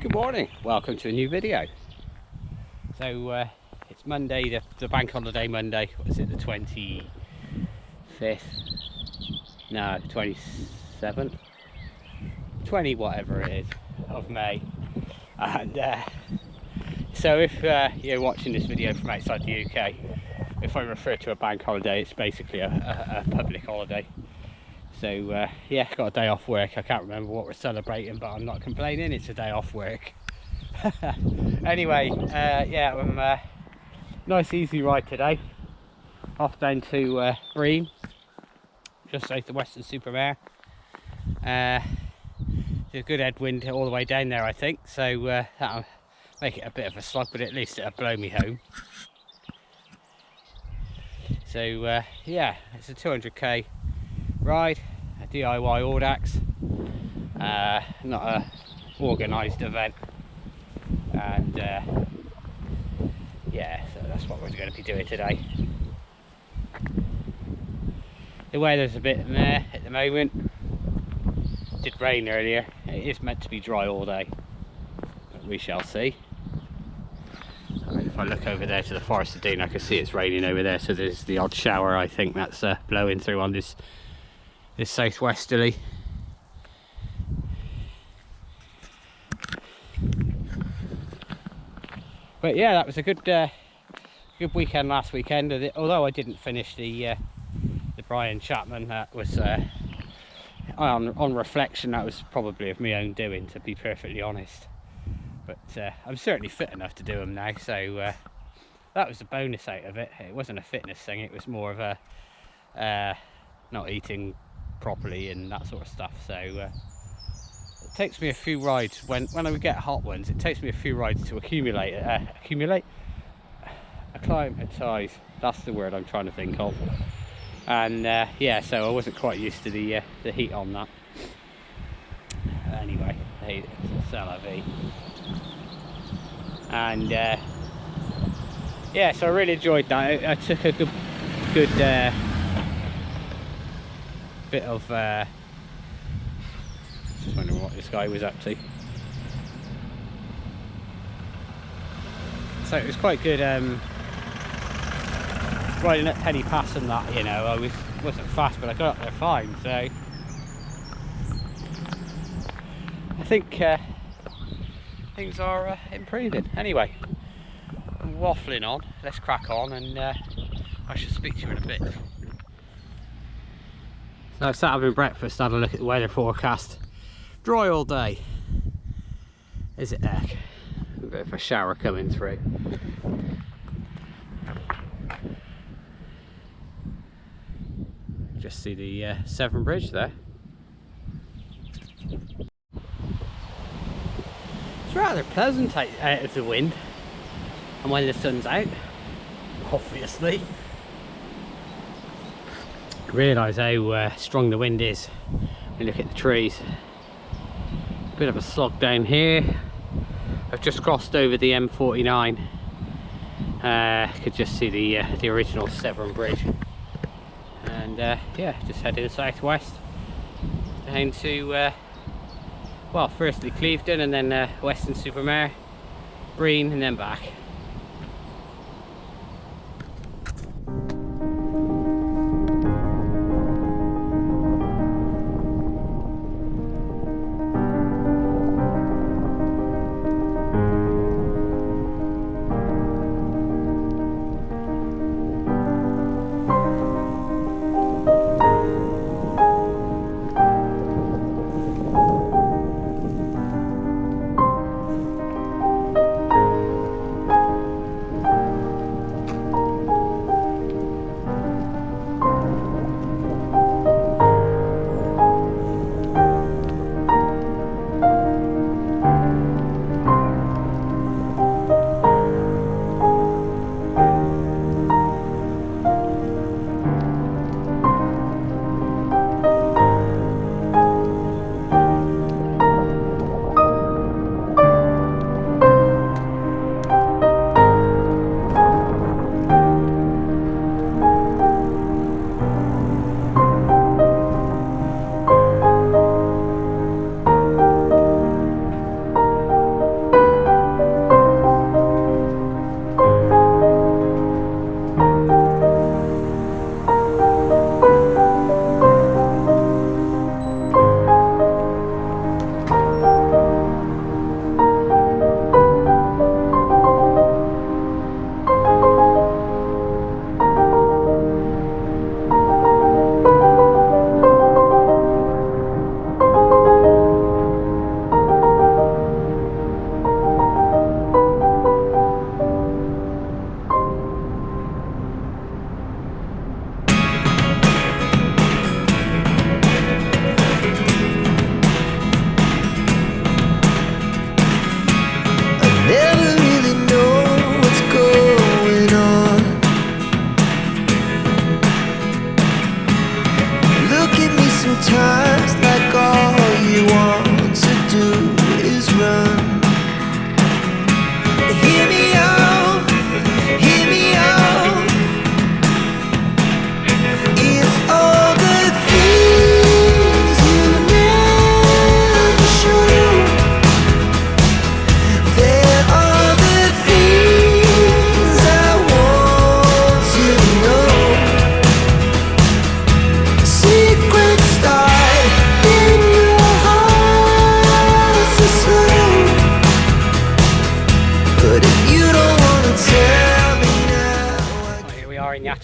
Good morning, welcome to a new video. So it's Monday, the bank holiday Monday. What is it, the 25th? No, 27th? 20 whatever it is of May. And so if you're watching this video from outside the UK, if I refer to a bank holiday, it's basically a public holiday. So yeah, got a day off work. I can't remember what we're celebrating, but I'm not complaining, it's a day off work. Anyway, yeah, nice easy ride today. Off down to Breen, just south of Weston-super-Mare. There's a good headwind all the way down there, I think, so that'll make it a bit of a slog, but at least it'll blow me home. So yeah, it's a 200k ride, a DIY Audax, not a organised event, and yeah, so that's what we're going to be doing today. The weather's a bit meh at the moment. It did rain earlier. It is meant to be dry all day, but we shall see. I mean, if I look over there to the Forest of Dean, I can see it's raining over there, so there's the odd shower, I think, that's blowing through on this southwesterly. But yeah, that was a good weekend last weekend. Although I didn't finish the Brian Chapman, that was on reflection, that was probably of my own doing, to be perfectly honest. But I'm certainly fit enough to do them now, so that was the bonus out of it. It wasn't a fitness thing, it was more of a not eating properly and that sort of stuff. So it takes me a few rides when I would get hot ones. It takes me a few rides to acclimatise. That's the word I'm trying to think of. And yeah, so I wasn't quite used to the heat on that. Anyway, it's a LRV. And yeah, so I really enjoyed that. I took a good bit of just wondering what this guy was up to. So it was quite good riding at Penny Pass and that, you know. I wasn't fast, but I got up there fine, so I think things are improving. Anyway, I'm waffling on, let's crack on, and I shall speak to you in a bit. So I sat having breakfast, had a look at the weather forecast. Dry all day. Is it heck? A bit of a shower coming through. Just see the Severn Bridge there. It's rather pleasant out of the wind, and when the sun's out, obviously. Realise how strong the wind is when you look at the trees. Bit of a slog down here. I've just crossed over the M49. Could just see the original Severn Bridge, and yeah, just heading southwest down to well, firstly Clevedon, and then Weston-super-Mare, Breen, and then back.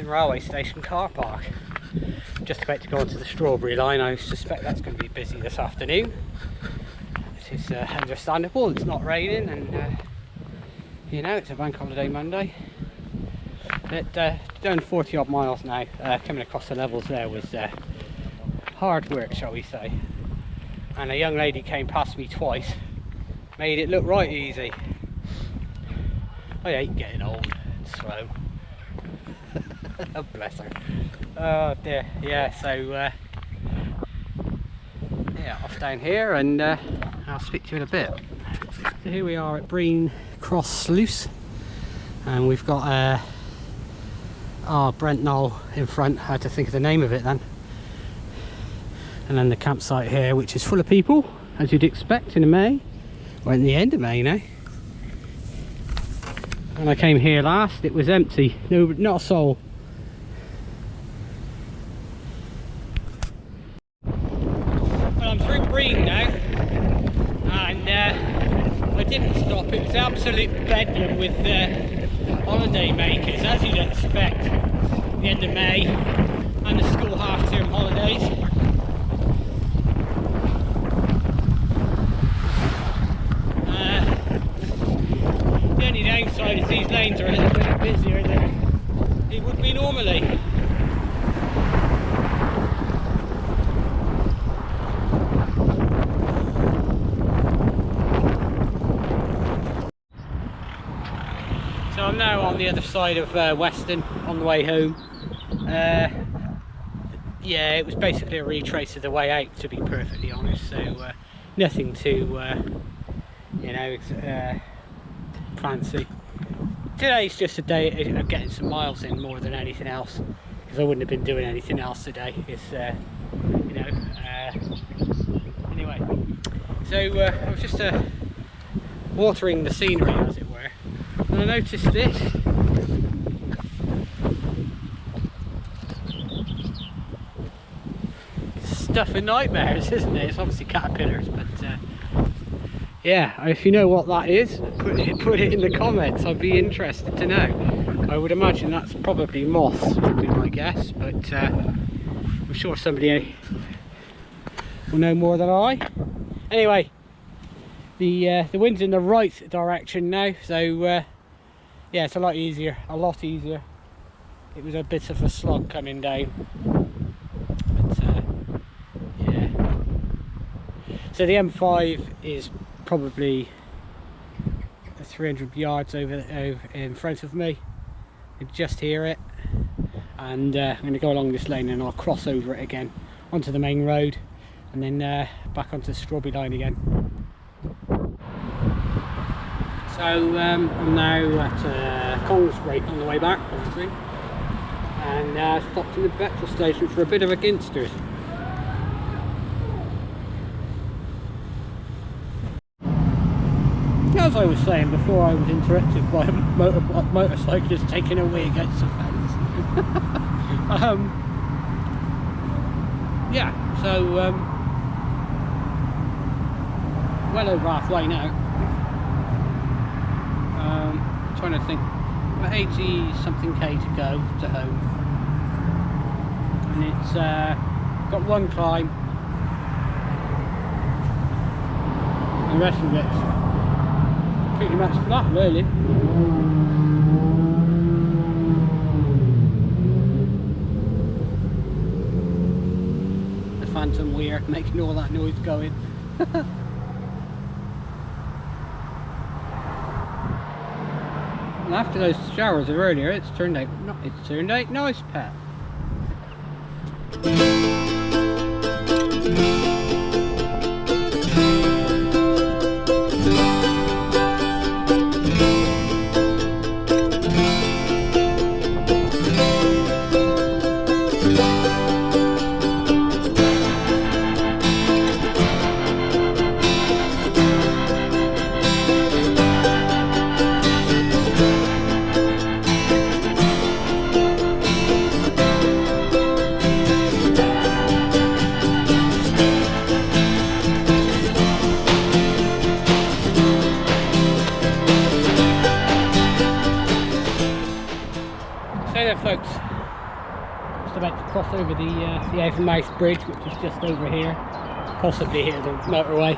Western Railway Station car park. Just about to go onto the Strawberry line. I suspect that's going to be busy this afternoon. It is understandable, it's not raining, and you know, it's a bank holiday Monday. But doing 40 odd miles now, coming across the levels there was hard work, shall we say. And a young lady came past me twice, made it look right easy. I hate getting old and slow. Oh, bless her. Oh dear. Yeah, so yeah, off down here, and I'll speak to you in a bit. So here we are at Breen Cross Sluice, and we've got Brent Knoll in front. I had to think of the name of it then. And then the campsite here, which is full of people, as you'd expect in May, or in the end of May now. When I came here last, it was empty. No, not a soul. Well, I'm through Breen now, and I didn't stop. It was absolute bedlam with holiday makers, as you'd expect, the end of May and the school half-term holidays. The only downside is these lanes are a little bit busier than it would be normally. So I'm now on the other side of Weston on the way home. Yeah, it was basically a retrace of the way out, to be perfectly honest, so nothing too you know, fancy. Today's just a day of getting some miles in more than anything else, because I wouldn't have been doing anything else today. It's you know, anyway, so I was just watering the scenery, as it were, and I noticed this. Stuff of nightmares, isn't it? It's obviously caterpillars, but yeah, if you know what that is, put it in the comments. I'd be interested to know. I would imagine that's probably moths, would be my guess, but I'm sure somebody will know more than I. Anyway, the wind's in the right direction now, so yeah, it's a lot easier. It was a bit of a slog coming down, but yeah. So the M5 is probably 300 yards over in front of me. You can just hear it, and I'm going to go along this lane and I'll cross over it again onto the main road, and then back onto the Strawberry line again. So I'm now at Congsbury on the way back, obviously, and stopped in the petrol station for a bit of a ginsters. As I was saying before, I was interrupted by a motorcyclist taking a wee against the fence. Yeah, so well over halfway now. Trying to think, about 80 something K to go to home, and it's got one climb, and the rest of it's pretty much flat, really. The phantom weir making all that noise going. And after those showers of earlier, it's turned out nice, Pat. cross over the Avonmouth Bridge, which is just over here, possibly here, the motorway.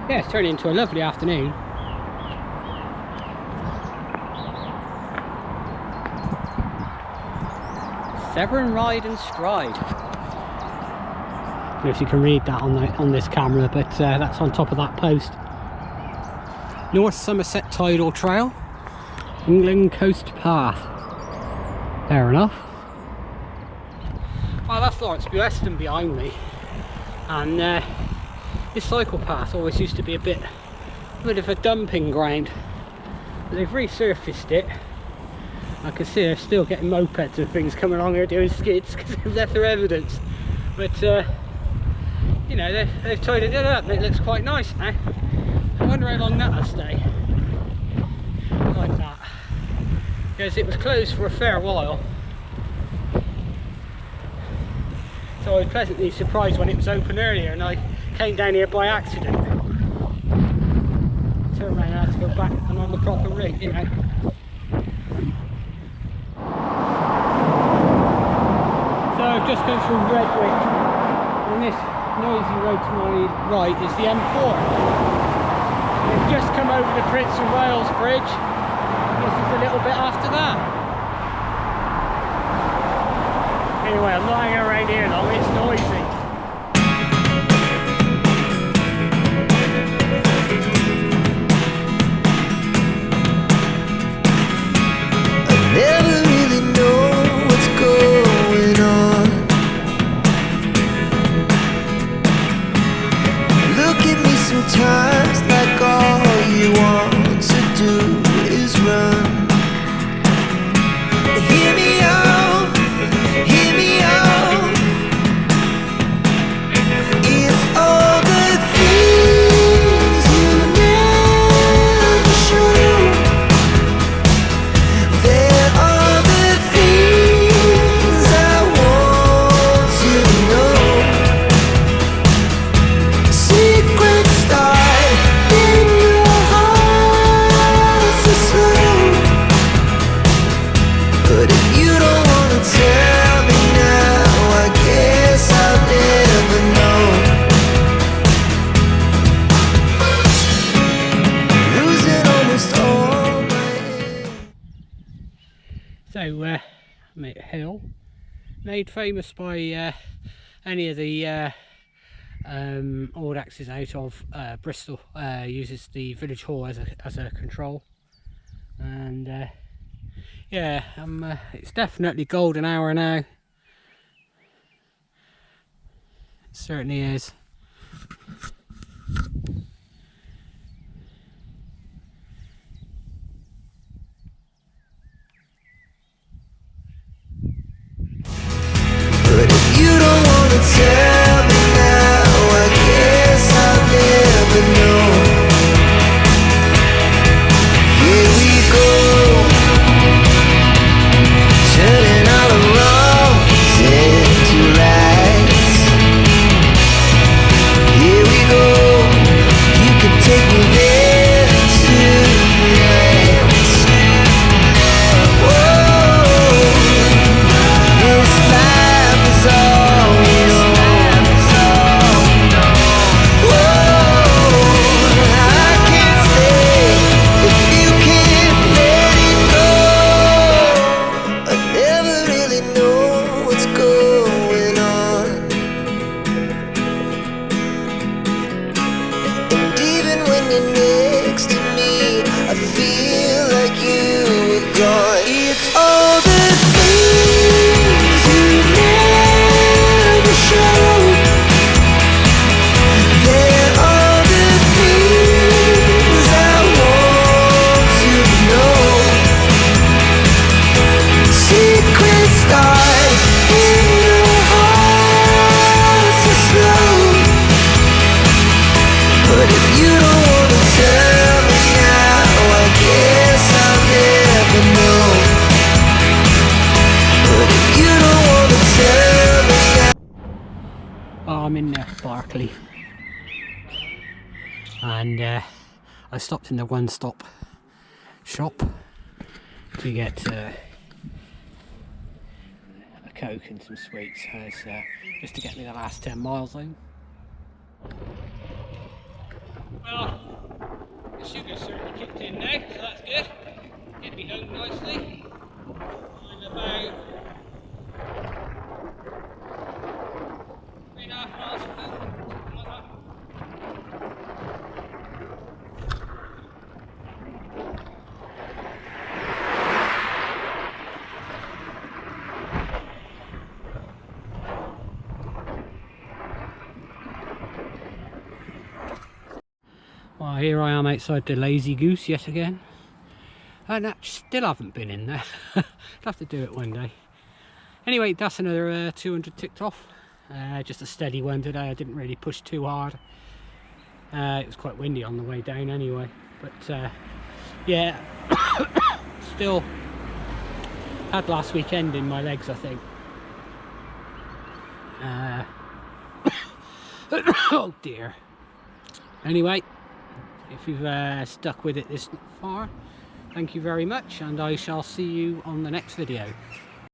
Yeah, it's turning into a lovely afternoon. Severn Ride and Stride. I don't know if you can read that on this camera, but that's on top of that post. North Somerset Tidal Trail, England Coast Path. Fair enough. Well, that's Lawrence Bueston behind me, and this cycle path always used to be a bit of a dumping ground, but they've resurfaced it. I can see they're still getting mopeds and things coming along here doing skids because they've left their evidence, but you know, they've tidied it up and it looks quite nice now. I wonder how long that'll stay like that, because it was closed for a fair while. So I was pleasantly surprised when it was open earlier, and I came down here by accident. Turned around and had to go back and on the proper route, you know. So I've just come through Redwick, and this noisy road to my right is the M4. We've just come over the Prince of Wales Bridge. This is a little bit after that. Anyway, I'm not hanging around here long, it's noisy. I never really know what's going on. Look at me sometimes like all you want to do is run. Hear me out, hear me out. It's all the things you never show. There are the things I want to know. Secrets start in your heart so slow. But if you don't wanna tell me now, I guess I'll never know. Losing almost all my air. So, Hill, made famous by any of the old axes out of Bristol, uses the village hall as a control, and yeah, it's definitely golden hour now. It certainly is. But if you don't wanna tell me now, I guess I'll never know. Here we go, turning all the wrongs into rights. Here we go, you can take me there tonight. Whoa, this life is all we know. Whoa, I can't stay if you can't let it go. I never really know what's going on. And even when you're next to me, I feel like you were gone. It's all the things you never show. There are the things I want to know. Secrets start in your heart so slow. But if you don't wanna tell me now, I guess I'll never know. But if you don't wanna tell me now. Oh, I'm in Barclay, and I stopped in the one-stop shop to get Coke and some sweets, just to get me the last 10 miles home. Well, the sugar's certainly kicked in now, so that's good. Get me home nicely. I'm about 3.5 miles from home, something like that. Well, here I am outside the Lazy Goose yet again, and I still haven't been in there. I'll have to do it one day. Anyway, that's another 200 ticked off. Just a steady one today. I didn't really push too hard. It was quite windy on the way down anyway, but yeah, still had last weekend in my legs, I think. Oh dear. Anyway, if you've stuck with it this far, thank you very much, and I shall see you on the next video.